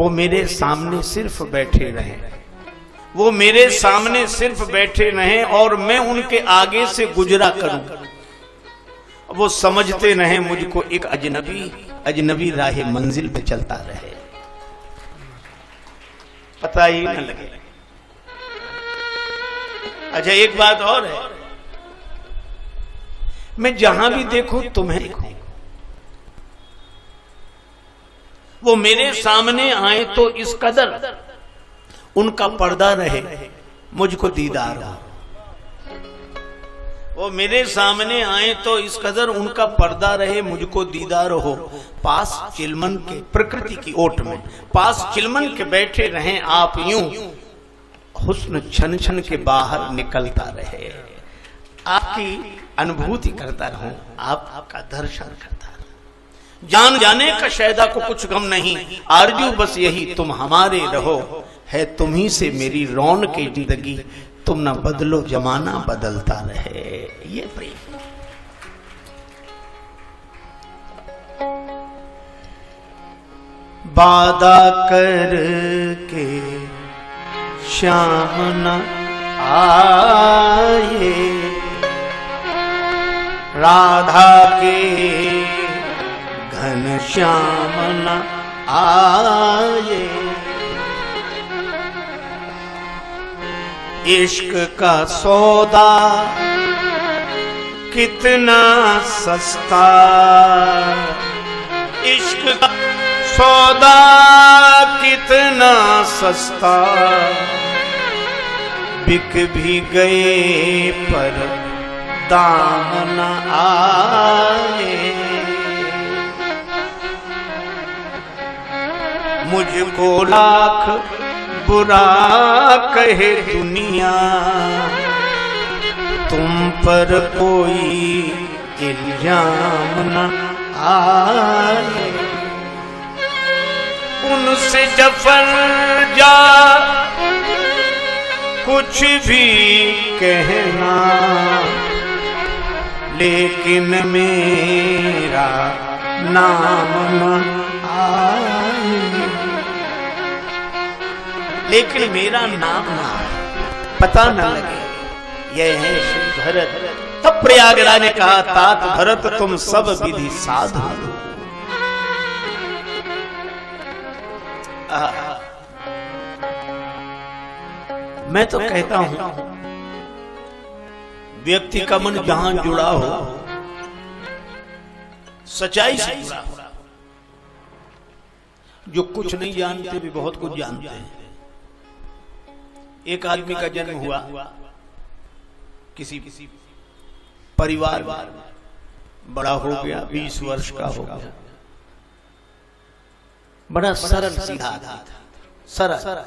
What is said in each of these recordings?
वो मेरे सामने सिर्फ बैठे रहे, वो मेरे सामने सिर्फ बैठे रहे और मैं उनके आगे से गुजरा करूं। वो समझते रहे मुझको एक अजनबी राह मंजिल पे चलता रहे, पता ही न लगे। अच्छा एक बात और है, मैं जहां भी देखूं तुम्हें देखूं। वो मेरे सामने आए तो इस कदर उनका पर्दा रहे मुझको दीदार हो। वो मेरे सामने आए तो इस कदर उनका पर्दा रहे मुझको दीदार हो। पास चिलमन के, प्रकृति की ओट में पास चिलमन के बैठे रहें आप यूं, हुस्न छन छन के बाहर निकलता रहे। आपकी अनुभूति करता रहूं, आपका दर्शन करता रहूं। जान जाने का शैदा को कुछ गम नहीं, आरजू बस यही तुम हमारे रहो। है तुम्ही से मेरी रौनक की जिंदगी, तुम न बदलो जमाना बदलता रहे। ये प्रेम। वादा करके श्याम न आए, राधा के घन श्याम न आए। इश्क का सौदा कितना सस्ता, इश्क का सौदा कितना सस्ता, बिक भी गए पर दाम न आए। मुझको लाख बुरा कहे दुनिया, तुम पर कोई इल्जाम न आए। उनसे जफर जा कुछ भी कहना, लेकिन मेरा नाम न आए। लेकिन मेरा नाम ना आए, पता न लगे यह है श्री भरत। तब प्रयागराज ने कहा तात भरत तुम सब विधि साधु। मैं तो कहता हूं व्यक्ति का मन जहां जुड़ा हो, सच्चाई से जुड़ा हो। जो कुछ नहीं जानते भी बहुत कुछ जानते हैं। एक आदमी का जन्म हुआ किसी परिवार में, बड़ा हो गया, 20 वर्ष का हो गया, बड़ा सरल सीधा था, सरल।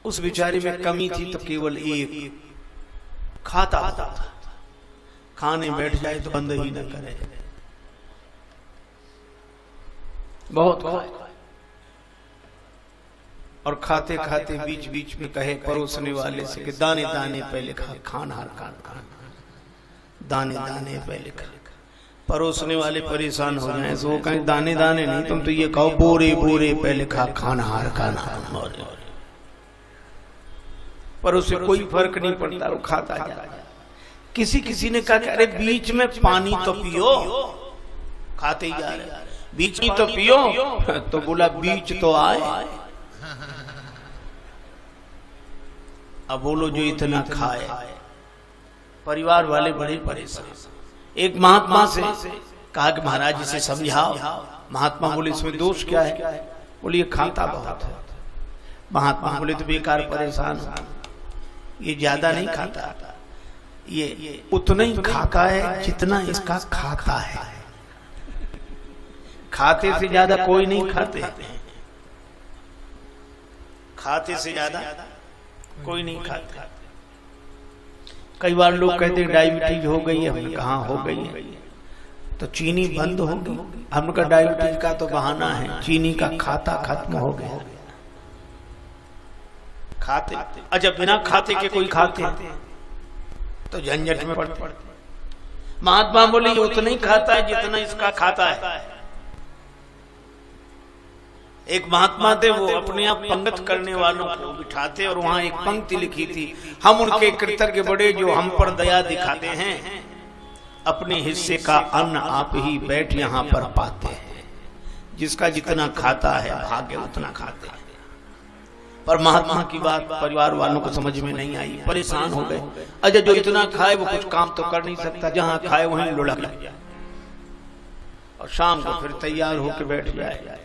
उस बेचारे में कमी थी तो केवल एक, खाता था, खाने बैठ जाए तो बंद ही न करे, बहुत। और खाते खाते बीच बीच में कहे परोसने वाले से कि दाने दाने पहले खा, खाना खाना, दाने दाने पहले खा। परोसने वाले परेशान हो जाए तो वो कहें दाने दाने नहीं, तुम तो ये कहो बोरे बोरे पहले खा, खाना हार खाना। पर उसे कोई फर्क नहीं पड़ता, वो खाता जाए। किसी ने कहा अरे बीच में पानी तो पियो, खाते ही जा रहे, बीच में तो पियो। तो बोला बीच तो आए। अब बोलो जो इतना खाए। परिवार वाले बड़े परेशान। एक महात्मा से कहा कि महाराज इसे समझाओ। महात्मा बोले इसमें दोष क्या है? बोले ये खाता बहुत है। महात्मा बोले तो बेकार परेशान, ये ज्यादा नहीं खाता, ये उतना ही खाता है जितना इसका खाता है। खाते से ज्यादा कोई नहीं खाते, खाते से ज्यादा कोई नहीं खाता। कई बार लोग कहते हैं डायबिटीज हो गई है, हमने कहा हो गई है तो चीनी बंद होगी। हमने कहा डायबिटीज का तो बहाना है, चीनी का खाता खत्म हो गया। खाते अच्छा बिना खाते के कोई खाते तो झंझट में पड़ते। महात्मा बोले ये उतना ही खाता है जितना इसका खाता है। एक महात्मा थे, वो अपने आप पंगत करने वालों को बिठाते और वहां एक पंक्ति लिखी थी, हम उनके कृतज्ञ बड़े जो हम पर दया दिखाते हैं, अपने हिस्से का अन्न आप ही बैठ यहाँ पर पाते हैं। जिसका जितना खाता है भाग्य उतना खाते हैं। पर महात्मा की बात परिवार वालों को समझ में नहीं आई, परेशान हो गए। अच्छा जो इतना खाए वो कुछ काम तो कर नहीं सकता, जहां खाए वहीं लुढ़क जाए और शाम को फिर तैयार होकर बैठ जाए।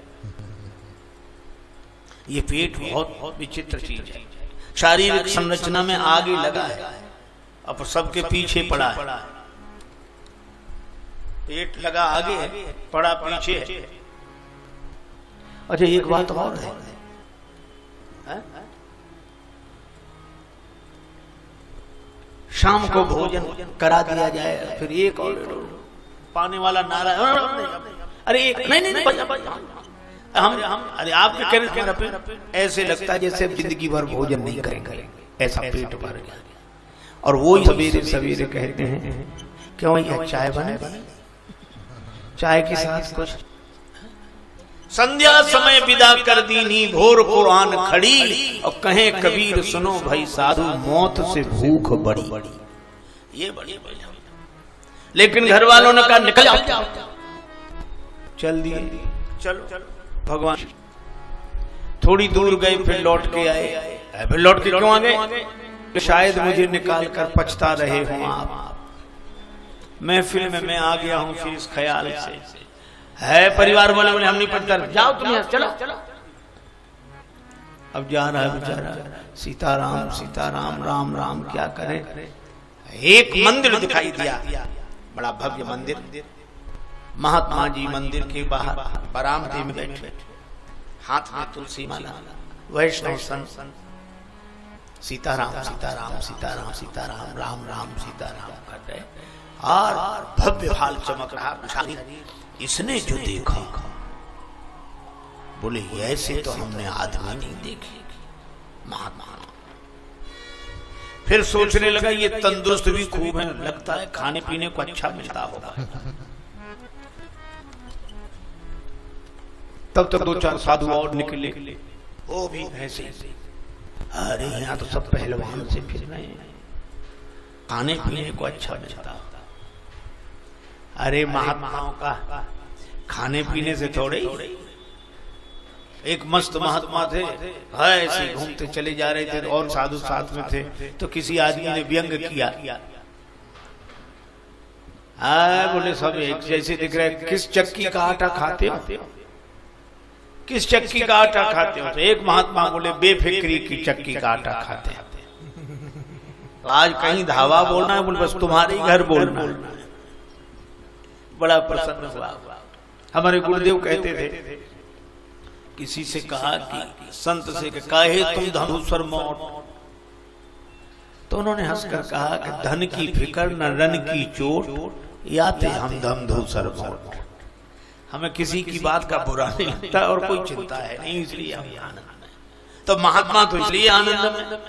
ये पेट बहुत विचित्र चीज है। शारीरिक संरचना में आगे लगा है, अब सबके पीछे पड़ा है। पेट लगा आगे है, पड़ा पीछे है। अच्छा एक बात और है, शाम को भोजन करा दिया जाए, फिर एक और पाने वाला नारा, अरे एक नहीं हम अरे आप भी करें, ऐसे लगता है जैसे जिंदगी भर भोजन नहीं करेंगे, ऐसा पेट भर गया। और वो ही सवेरे सवेरे कहते हैं क्यों यह चाय बने, चाय के साथ कुछ। संध्या समय विदा कर दीनी भोर कुरान खड़ी, और कहे कबीर सुनो भाई साधु मौत से भूख बड़ी। ये बड़ी लेकिन घर वालों ने कहा निकल जाओ, चल दिए, चलो भगवान। थोड़ी दूर गए, फिर लौट के आए। फिर लौट के क्यों आ गए? शायद मुझे निकाल कर पछता रहे हो आप, महफिल में मैं आ गया हूं फिर इस ख्याल से है। परिवार वाले बोले हम नहीं पढ़ता, जाओ तुम यहाँ चलो। अब जा रहा है बेचारा, सीताराम सीताराम राम राम क्या करें। एक मंदिर दिखाई दिया, बड़ा भव्य मंदिर। महात्मा जी मंदिर के बाहर बरामदे में बैठे, हाथ में तुलसी माला, वैष्णव संत सीताराम सीताराम सीताराम सीताराम राम राम सीताराम कर रहे, और भव्य भाल चमक रहा। इसने जो देखा बोले ऐसे तो हमने आदमी नहीं देखे महात्मा। फिर सोचने लगा ये तंदुरुस्त भी खूब है, लगता है खाने पीने को अच्छा मिलता होगा। तब तक दो चार साधु और निकले, वो भी ऐसे। अरे यहाँ तो सब पहलवान से फिर रहे हैं, खाने पीने को अच्छा मिलता। अरे महात्माओं का खाने पीने से थोड़े ही। एक मस्त महात्मा थे, ऐसे घूमते चले जा रहे थे और साधु साथ में थे, तो किसी आदमी ने व्यंग किया। बोले सब एक जैसे दिख रहे, किस चक्की का आटा खाते हो, किस चक्की का आटा खाते हो? तो एक महात्मा बोले बेफिक्री की चक्की का आटा खाते हैं। आज कहीं धावा बोलना है, बोले बस तुम्हारे घर बोलना है। बड़ा प्रसन्न हुआ। हमारे गुरुदेव कहते थे, किसी से कहा कि संत से काहे तुम धनुषर मौत, तो उन्होंने हंसकर कहा कि धन की फिक्र न रन की चोट, याते हम धम धूसर मौत। हमें किसी की बात का बुरा नहीं लगता और कोई चिंता है नहीं, इसलिए हम आनंद में। तो महात्मा तो इसलिए आनंद में,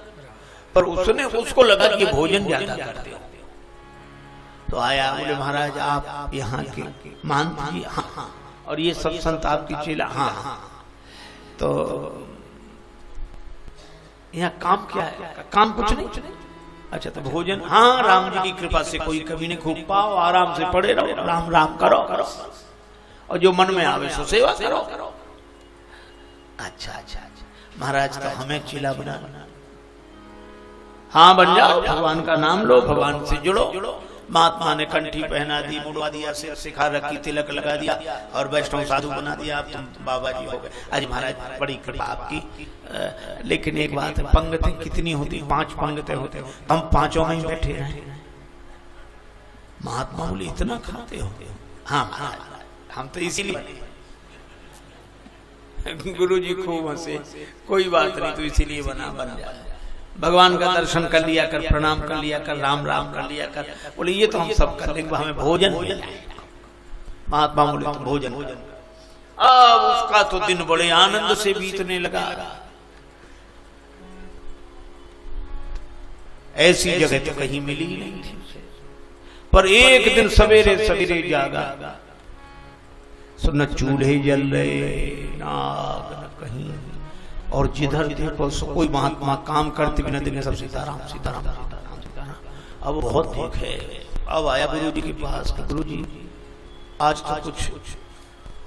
पर उसने उसको लगा कि भोजन ज्यादा करते हो। तो आया, बोले महाराज आप यहाँ के मानती जी? हाँ। और ये सब संत आपकी चेला? हाँ। तो यहाँ काम क्या है? काम कुछ नहीं। अच्छा तो भोजन? हाँ, राम जी की कृपा से कोई कभी नहीं खूब पाओ, आराम से पड़े रहो, राम राम करो और जो मन में आवे सो सेवा करो। अच्छा महाराज तो हमें चेला बना। हाँ बन जाओ, भगवान का नाम लो, भगवान से जुड़ो। महात्मा ने कंठी पहना दी, मुड़वा दिया, सिर सिखा रखी, तिलक लगा दिया और वैष्णव साधु बना दिया। आप तुम बाबा जी हो गए। आज महाराज बड़ी कृपा आपकी। लेकिन एक बात है, पंगतें कितनी होती? 5 पंगतें होते, हम 5 में बैठे रहे। महात्मा बोले इतना खाते हो? हाँ महाराज हम तो इसीलिए। गुरु जी खूब हंसे, कोई बात नहीं, तो इसीलिए बन जाए। भगवान का दर्शन कर लिया कर, प्रणाम कर लिया कर, राम राम कर लिया कर। बोले ये तो हम सब कर लेंगे, हमें भोजन। महात्मा बोले तो भोजन। अब उसका तो दिन बड़े आनंद से बीतने लगा। ऐसी जगह तो कहीं मिली ही नहीं थी। पर एक दिन सवेरे सवेरे जागा, सुन चूल्हे जल रहे, नाग कहीं, और जिधर देखो कोई महात्मा काम करते भी न देंगे, सब सीताराम सीताराम सीताराम सीताराम। अब बहुत दुख है। अब आया गुरु जी के पास, गुरु जी आज तो कुछ,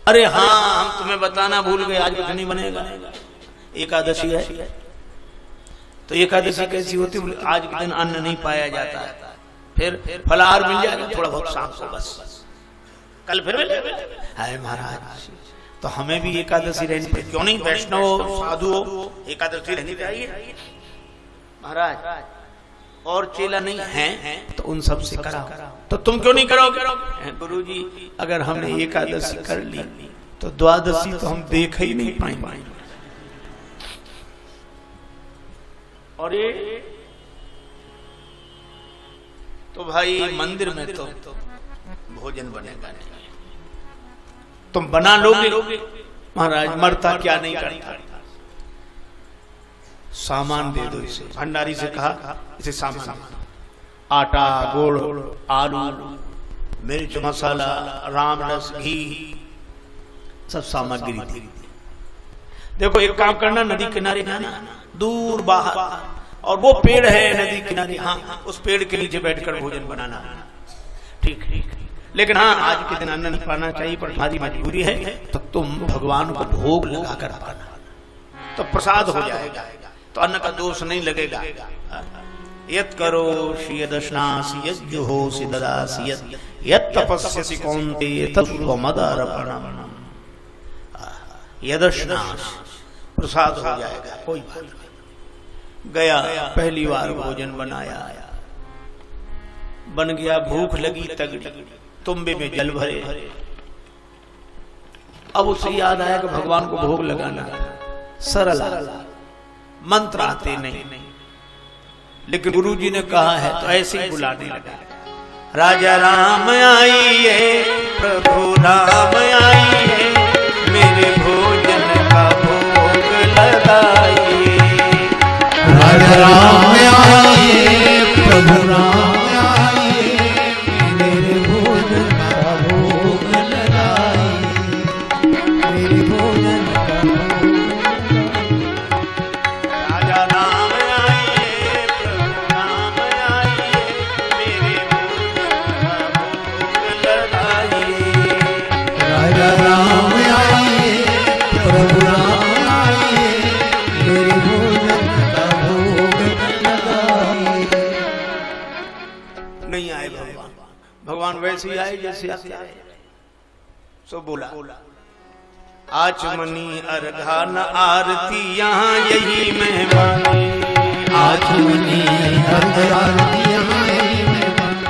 अरे हाँ हम तुम्हें बताना भूल गए, आज कुछ नहीं बनेगा, एकादशी है। तो एकादशी कैसी होती? आज के दिन अन्न नहीं पाया जाता है, फिर फलाहार मिल जाएगा थोड़ा बहुत शाम को, बस कल फिर है महाराज। तो हमें भी एकादशी रहनी चाहिए, क्यों नहीं? वैष्णव साधु हो, एकादशी रहनी चाहिए महाराज। और चेला नहीं है तो उन सब से कराओ, तो तुम क्यों नहीं करोगे? गुरु जी अगर हमने एकादशी कर ली तो द्वादशी तो हम देख ही नहीं पाएंगे। और ये तो भाई मंदिर में तो भोजन बनेगा नहीं, तुम बना लोगे महाराज, मरता क्या नहीं करता। सामान दे दो इसे, भंडारी से कहा इसे सामान, आटा गुड़ आलू मिर्च मसाला राम रस घी सब सामग्री दी। देखो एक काम करना, नदी किनारे जाना, दूर बाहर, और वो पेड़ है नदी किनारे, हाँ उस पेड़ के नीचे बैठकर भोजन बनाना, ठीक ठीक। लेकिन हाँ आज के दिन अन्न नहीं पाना चाहिए, पर तुम्हारी मजबूरी है तो तुम भगवान को भोग लगा कर पाना, तो प्रसाद हो जाएगा, तो अन्न का दोष नहीं लगेगा। यत् करोषि यदश्नासि यज्जुहोषि ददासि यत् तपस्यसि कौन्तेय तत्त्वमदार्पणम्। यदश्नास प्रसाद हो जाएगा, कोई बात नहीं। गया पहली बार भोजन बनाया, बन गया, भूख लगी तगड़ी, तुंबे में जल भरे। अब उसे याद आया कि भगवान को भोग लगाना सरल, मंत्र आते नहीं, लेकिन गुरु जी ने कहा है तो ऐसे ही बुलाने लगा। राजा राम आइए, प्रभु राम आइए, मेरे भोजन का भोग लगाइए। राजा राम आइए, प्रभु राम आइए, मेरे भोजन का भोग लगाइए, मेरे भोजन का भोग। राजा राम आइए, प्रभु राम आइए, मेरे भोजन का भोग लगाइए। राजा राम आइए, प्रभु राम आइए, मेरे भोजन का भोग लगाइए। नहीं आए भगवान, भगवान वैसे ही आए जैसे आते आए। सो बोला आचमनी अर्घा न आरती, यहाँ यही मेहमानी। आचमनी अर्घा आरती, यहाँ यही मेहमानी।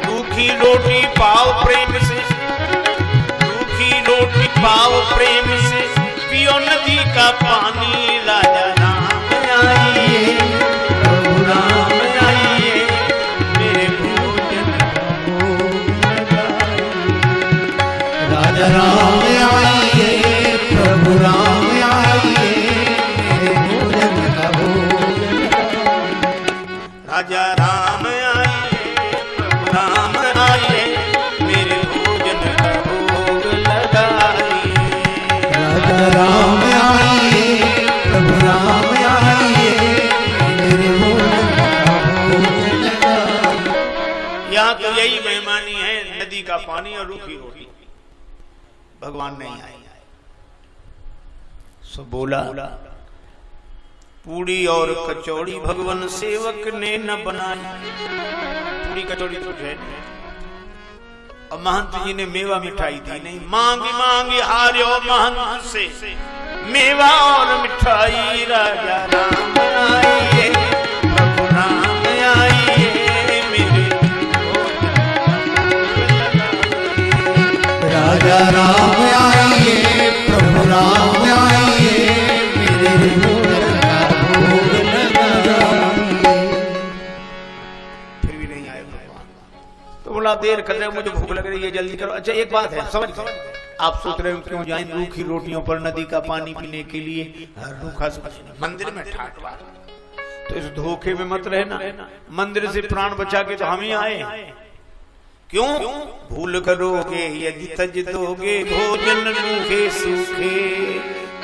रूखी रोटी पाव प्रेम से, रूखी रोटी पाव प्रेम से, पियो नदी का पानी। राजा राम आइए, प्रभु राम आइए, मेरे भोजन का भोग लगाइए। राजा राम आइए, प्रभु राम आइए, मेरे भोजन का भोग लगाइए। राजा राम आइए, प्रभु राम आइए, मेरे भोजन का भोग लगाइए। राजा राम आइए, प्रभु राम आइए, मेरे भोजन का भोग लगाइए। यहाँ तो यही मेहमानी है, नदी का पानी और रूखी रोटी। भगवान नहीं आए। सो बोला पूड़ी और कचौड़ी भगवान सेवक ने न बनाई। पूड़ी कचौड़ी तो है, और महंत जी ने मेवा मिठाई दी नहीं। मांगी मांगी हार्यो महंत से, मेवा और मिठाई। राजा राम आइए, प्रभु राम आइए, मेरे राजा राम आइए, प्रभु राम आइए, मेरे भोजन का भोग लगाइए। फिर भी नहीं आए भगवान। तो बोला देर कर रहे हो, मुझे भूख लग रही है, जल्दी करो। अच्छा एक बात है, समझ आप सोच रहे हो क्यों जाएं रूखी रोटियों पर नदी का पानी पीने के लिए, रूखा मंदिर में ठाट बात। तो इस धोखे में मत रहना, मंदिर से प्राण बचा के तो हम ही आए। क्यों भूल करोगे यदि तज दोगे, भोजन रूखे सूखे।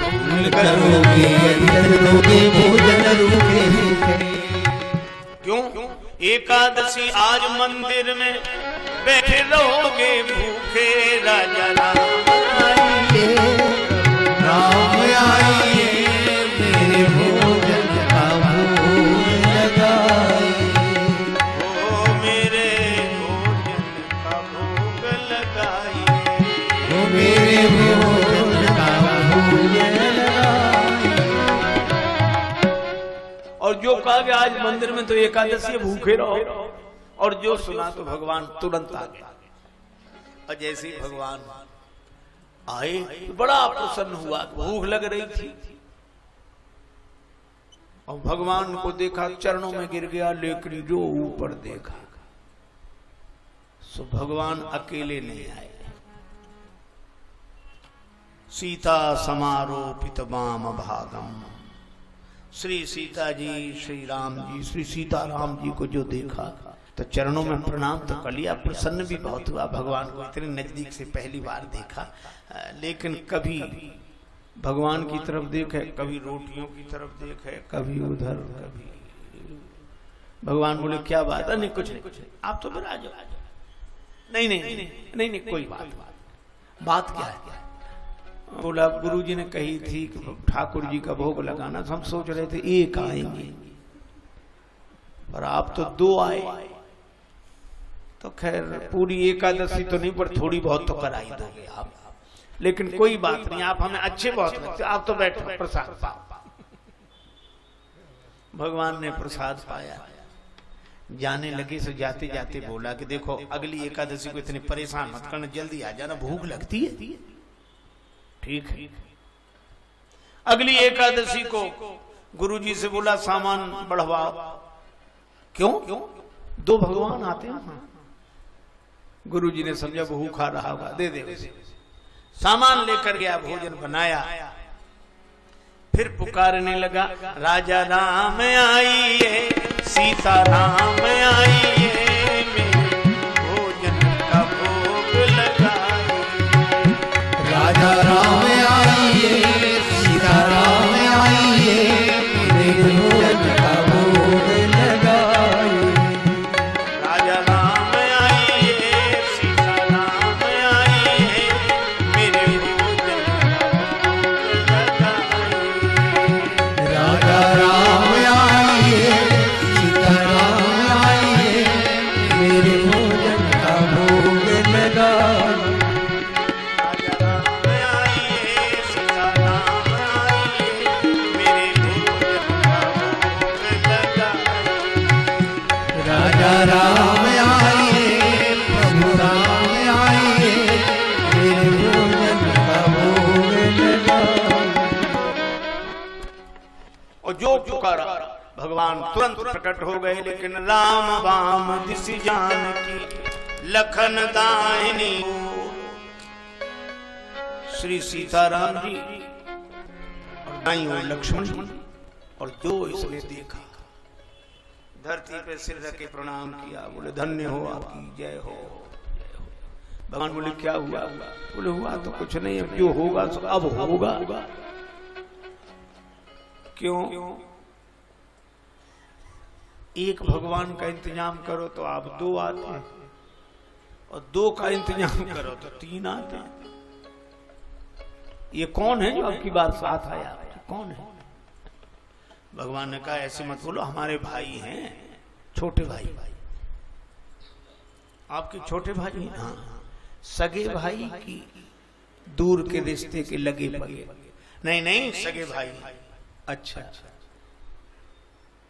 भूल करोगे यदि दोगे भोजन रूखे। क्यों? एकादशी आज मंदिर में बैठे रहोगे भूखे। राजा राम आइए, राम आइए, मेरे भोजन का भोग लगाइए। ओ मेरे भोजन का भोग लगाइए। ओ मेरे भोजन का भोग लगाइए। और जो कहा कि आज मंदिर में तो एकादशी भूखे रहो, और जो सुना तो भगवान तुरंत आ गया। और जैसे ही भगवान आए तो बड़ा प्रसन्न हुआ, भूख लग रही थी और भगवान को देखा, चरणों में गिर गया, लेकिन जो ऊपर देखा सो भगवान अकेले नहीं आए। सीता समारोपित वाम भागम, श्री सीता जी, श्री राम जी, श्री सीताराम जी को जो देखा तो चरणों में प्रणाम तो कर लिया, प्रसन्न भी बहुत हुआ। भगवान को इतने नजदीक से पहली बार देखा, लेकिन कभी भगवान की तरफ देखे, कभी रोटियों की तरफ देखे, कभी उधर, कभी। भगवान बोले क्या बात है? नहीं कुछ नहीं, आप तो मेरा आ जाओ। नहीं नहीं नहीं नहीं नहीं कोई बात क्या है? बोला गुरुजी ने कही थी कि ठाकुर जी का भोग लगाना, तो हम सोच रहे थे एक आएंगे, पर आप तो दो आए। तो खैर पूरी एकादशी तो नहीं, पर थोड़ी बहुत तो कराई दोगे आप, लेकिन कोई बात नहीं, आप हमें अच्छे बहुत लगते, आप तो बैठो प्रसाद पाओ। भगवान ने प्रसाद पाया, जाने लगे। सो जाते जाते बोला कि देखो अगली एकादशी को इतने परेशान मत करना, जल्दी आ जाना, भूख लगती है। ठीक है। अगली एकादशी को गुरुजी से बोला सामान बढ़वाओ। क्यों? दो भगवान आते हैं। गुरुजी ने समझा भूखा रहा होगा, दे दे उसे। सामान लेकर गया, भोजन बनाया, फिर पुकारने लगा, राजा राम आइए, सीता राम आइए, मेरे भोजन का भोग लगाइए। राजा राम आइए, सीता राम आइए, मेरे भोजन का भोग लगाइए। राजा राम आइए, सीता राम आइए, मेरे भोजन का भोग लगाइए। राजा राम आइए, सीता राम आइए, मेरे भोजन का भोग लगाइए। राजा राम आइए, प्रभु राम आइए, मेरे भोजन का भोग लगाइए। और जो पुकारा भगवान तुरंत प्रकट हो गए। लेकिन राम वाम दिस जानकी, लखन दाहिनी श्री सीताराम जी और दाईं ओर लक्ष्मण जी। और जो इसने देखा, धरती पे सिर रख के प्रणाम किया, बोले धन्य हो, आपकी जय हो। भगवान बोले क्या हुआ? बोले हुआ तो कुछ नहीं, अब जो होगा तो अब होगा। क्यों? एक भगवान का इंतजाम करो तो आप दो आते हैं, और दो का इंतजाम करो तो तीन आते हैं। ये कौन है जो आपकी बार साथ आया? कौन है? भगवान ने कहा ऐसे मत बोलो, हमारे भाई हैं, छोटे भाई। आपके छोटे भाई हैं? हाँ। सगे भाई की दूर के रिश्ते के लगे पगे? नहीं नहीं, सगे भाई। अच्छा,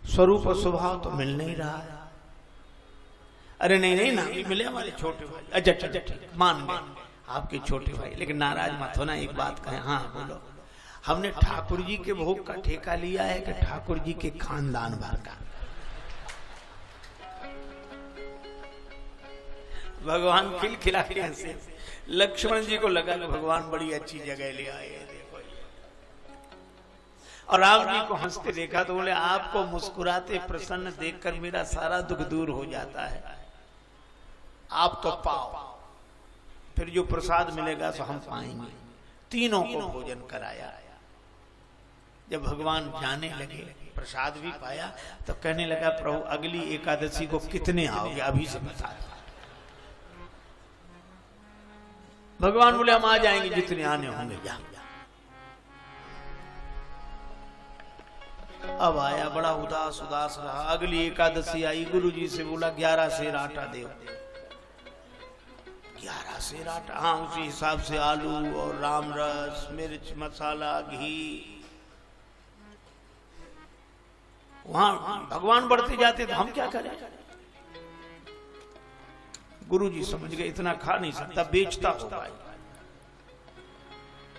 स्वरूप और स्वभाव तो मिल नहीं रहा है। अरे नहीं नहीं ना, मिले हमारे छोटे भाई। अच्छा अच्छा ठीक, मान गए आपके छोटे भाई, लेकिन नाराज मत होना, एक बात कहें। हाँ बोलो। हमने ठाकुर जी के भोग का ठेका लिया है कि ठाकुर जी के खानदान भर का? भगवान खिलखिला के हंसे। लक्ष्मण जी को लगा कि भगवान बड़ी अच्छी जगह ले आए हैं, देखो। और राम जी को हंसते देखा तो बोले आपको मुस्कुराते प्रसन्न देखकर मेरा सारा दुख दूर हो जाता है, आप तो पाओ, फिर जो प्रसाद मिलेगा सो हम पाएंगे। तीनों को भोजन कराया। जब भगवान जाने लगे, प्रसाद भी पाया, तो कहने लगा प्रभु अगली एकादशी को कितने आओगे, अभी से बता दो। भगवान बोले हम आ जाएंगे जितने आने होंगे। जा अब आया, बड़ा उदास उदास रहा। अगली एकादशी आई, गुरुजी से बोला 11 सेर आटा दे। 11 सेर आटा, हाँ उसी हिसाब से आलू और राम रस, मिर्च मसाला, घी। वहां भगवान बढ़ते जाते तो हम क्या करें। गुरुजी समझ गए इतना खा नहीं सकता, बेचता होगा।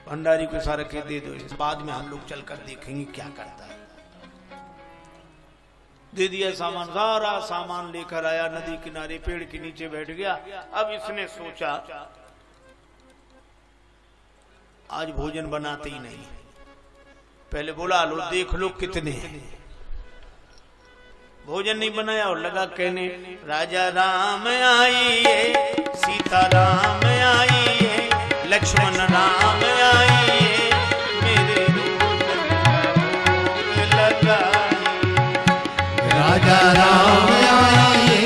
भंडारी को सारा के दे दो, बाद में हम लोग चलकर देखेंगे क्या करता है। दे दिया सामान, सारा सामान लेकर आया, नदी किनारे पेड़ के नीचे बैठ गया। अब इसने सोचा आज भोजन बनाते ही नहीं, पहले बोला लो देख लो कितने हैं। भोजन नहीं बनाया और लगा कहने राजा राम आइए, सीता राम आइए, लक्ष्मण राम आइए, मेरे लगा। राजा राम आइए,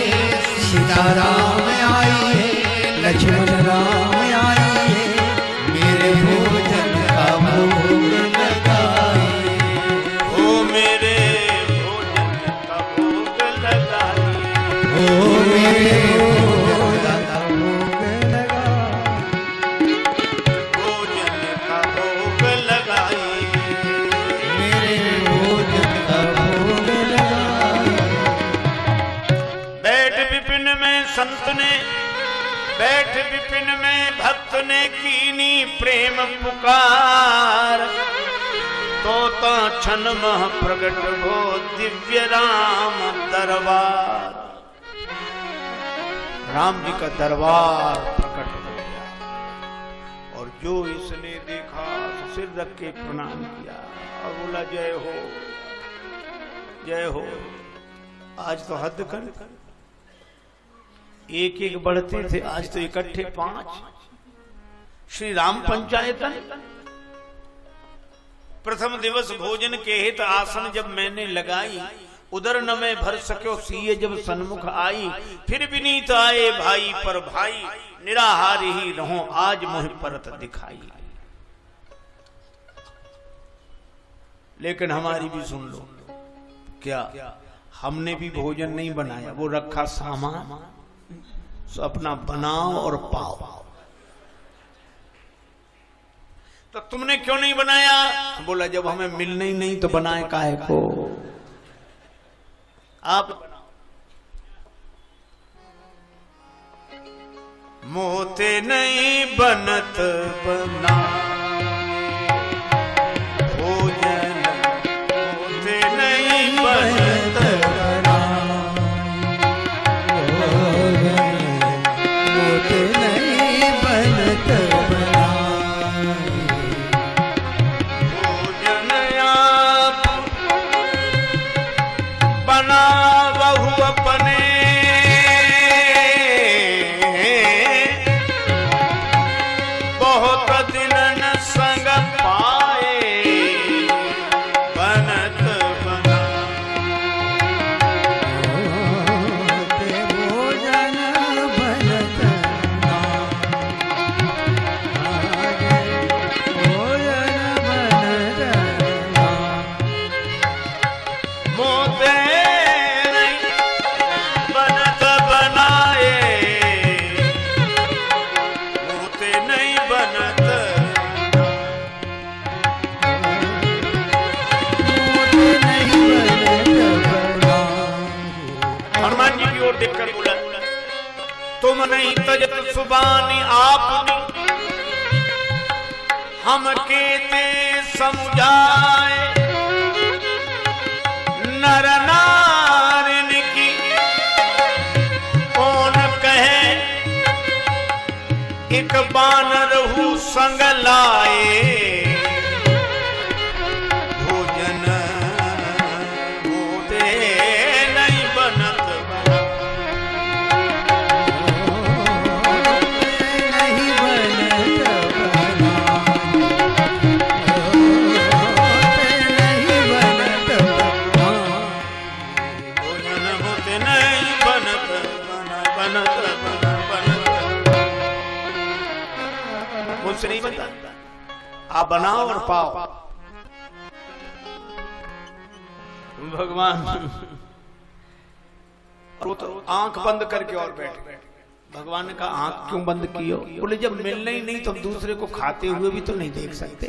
सीता राम आइए, लक्ष्मण राम आइए, मेरे भोजन का भोग लगाइए। ओ मेरे भोजन का भोग लगाइए, ओ मेरे भोजन का भोग लगाइए, भोजन का भोग लगाइए, मेरे भोजन का भोग लगाइए। बैठ विपिन में संत ने, बैठ विपिन में भक्त ने कीनी प्रेम पुकार। तोता क्षण मह प्रगट हो दिव्य राम दरबार। राम जी का दरबार प्रकट हो गया और जो इसने देखा सिर रख के प्रणाम किया और बोला जय हो जय हो। आज तो हद कर, एक एक बढ़ते थे, आज तो इकट्ठे 5। श्री राम पंचायतन। प्रथम दिवस भोजन के हित आसन जब मैंने लगाई, उधर न मैं भर सक्यो सीए जब सन्मुख आई। फिर विनीत आए भाई पर भाई, निराहार ही रहो आज मोह परत दिखाई। लेकिन हमारी भी सुन लो, क्या हमने भी भोजन नहीं बनाया, वो रखा सामान, सो अपना बनाओ और पाओ। तो तुमने क्यों नहीं बनाया? बोला जब हमें मिलना ही नहीं तो बनाए काहे को। आप मोते नहीं बनत बना भोजन, मोते नहीं बनत बना भोजन, मोते नहीं बनत बना। भोजन आप बना बहु अपने, बहुत दिन न संग पाए बनत बना। भोजन बनत बना, भोजन बनत बना। मोते नहीं बनत बनाए, मोते नहीं बनत। हनुमान जी की ओर देखकर बोला तुम नहीं तजत सुबानी आपनी, हम केते समझाए। नर नारिन की कौन कहे, एक बानर हूँ संग लाए। भोजन मोते नहीं बनत बना। नहीं बनत बना, नहीं बनत बनत। मुझसे नहीं बनता, आप बनाओ और पाओ। भगवान वो तो आंख बंद करके और बैठे। भगवान ने कहा आंख क्यों बंद की हो? बोले जब मिलना ही नहीं तो हम दूसरे को खाते हुए भी तो नहीं देख सकते।